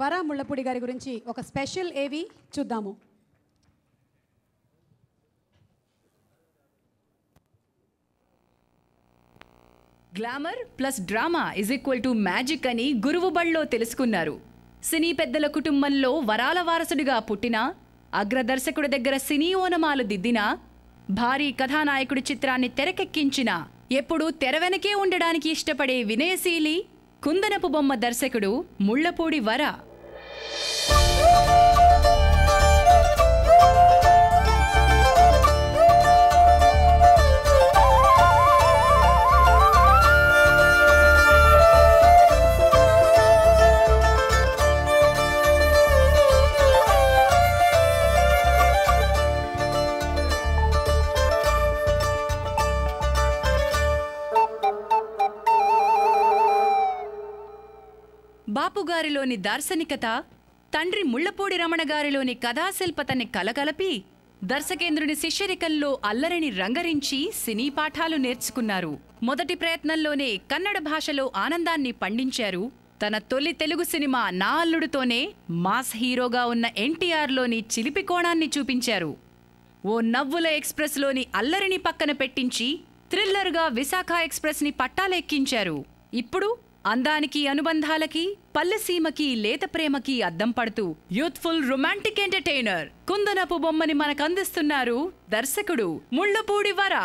వరా ముళ్ళపూడి గారి గురించి ఒక స్పెషల్ ఏవి చూద్దాము. Glamour plus drama is equal to magic అని గురువు బళ్ళో తెలుసుకున్నారు. సినీ పెద్దల కుటుంబంలో వరాల వారసుడిగా పుట్టినా, అగ్రదర్శకుడి దగ్గర సినీ ఓనమాలు దిద్దినా, భారీ కథానాయకుడి చిత్రాన్ని తెరకెక్కించినా ఎప్పుడూ తెర వెనకే ఉండడానికి ఇష్టపడే వినయశీలి కుందనపు బొమ్మ దర్శకుడు ముళ్ళపూడి వర. బాపుగారిలోని దార్శనికత, తండ్రి ముళ్ళపూడి రమణ గారిలోని కథాశిల్పతని కలగలపి దర్శకేంద్రుని శిష్యరికంలో అల్లరిని రంగరించి సినీ పాఠాలు నేర్చుకున్నారు. మొదటి ప్రయత్నంలోనే కన్నడ భాషలో ఆనందాన్ని పండించారు. తన తొలి తెలుగు సినిమా నా అల్లుడుతోనే మాస్ హీరోగా ఉన్న ఎన్టీఆర్లోని చిలిపి కోణాన్ని చూపించారు. ఓ నవ్వుల ఎక్స్ప్రెస్లోని అల్లరిని పక్కన పెట్టించి థ్రిల్లర్గా విశాఖ ఎక్స్ప్రెస్ని పట్టాలెక్కించారు. ఇప్పుడు అందానికి, అనుబంధాలకి, పల్లెసీమకి, లేత ప్రేమకి అద్దం పడుతూ యూత్ఫుల్ రొమాంటిక్ ఎంటర్టైనర్ కుందనపు బొమ్మని మనకందిస్తున్నారు దర్శకుడు ముళ్ళపూడి వర.